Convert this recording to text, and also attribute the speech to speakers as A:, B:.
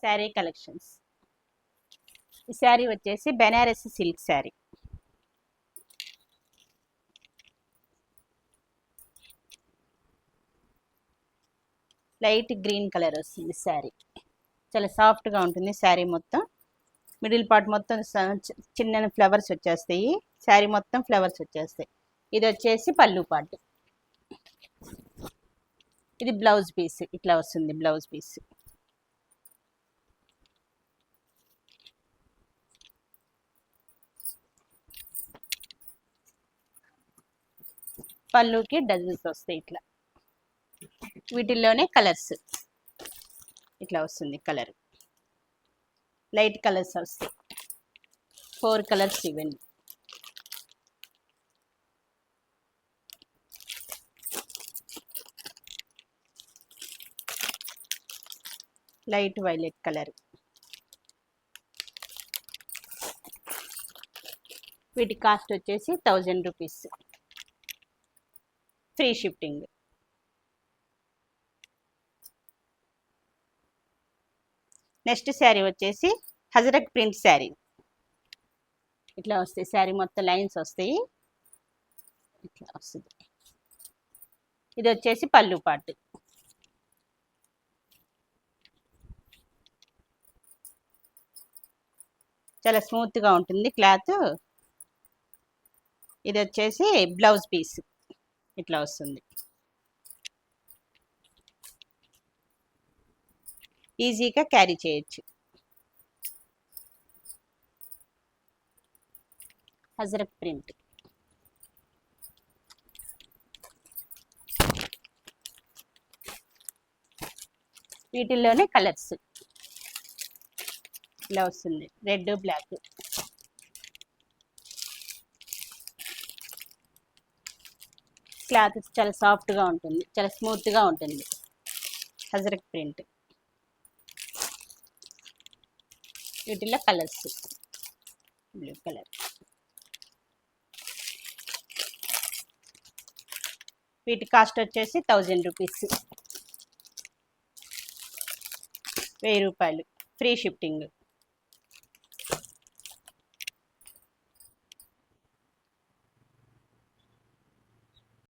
A: Sari collections. ఈ శారీ వచ్చేసి Banaras silk sari. Light green colour వస్తుంది శారీ. చాలా సాఫ్ట్గా ఉంటుంది శారీ మొత్తం. మిడిల్ పార్ట్ మొత్తం చిన్న ఫ్లవర్స్ వచ్చేస్తాయి. శారీ మొత్తం ఫ్లవర్స్ వచ్చేస్తాయి. ఇది వచ్చేసి పళ్ళు పార్ట్. ఇది బ్లౌజ్ పీస్. ఇట్లా వస్తుంది బ్లౌజ్ పీస్. పళ్ళుకి డజన్స్ వస్తాయి ఇట్లా. వీటిల్లోనే కలర్స్ ఇట్లా వస్తుంది. కలర్ లైట్ కలర్స్ వస్తాయి. 4 కలర్స్ ఇవ్వండి. Light violet colour. వీటి కాస్ట్ వచ్చేసి 1000 rupees. Free shifting. Next sari వచ్చేసి హజరక్ ప్రింట్ శారీ. ఇట్లా వస్తాయి. శారీ మొత్తం లైన్స్ వస్తాయి. ఇట్లా వస్తుంది. ఇది వచ్చేసి పళ్ళు పార్ట్. చాలా స్మూత్గా ఉంటుంది క్లాత్. ఇది వచ్చేసి బ్లౌజ్ పీస్. ఇట్లా వస్తుంది. ఈజీగా క్యారీ చేయొచ్చు. హజరక్ ప్రింట్. వీటిల్లోనే కలర్స్ ఇలా వస్తుంది. Red, black. క్లాత్ చాలా సాఫ్ట్గా ఉంటుంది. చాలా స్మూత్గా ఉంటుంది. హజరక్ ప్రింట్. వీటిల్లో కలర్స్. Blue colour. వీటి కాస్ట్ వచ్చేసి 1000 రూపీస్. 1000 రూపాయలు. Free shifting.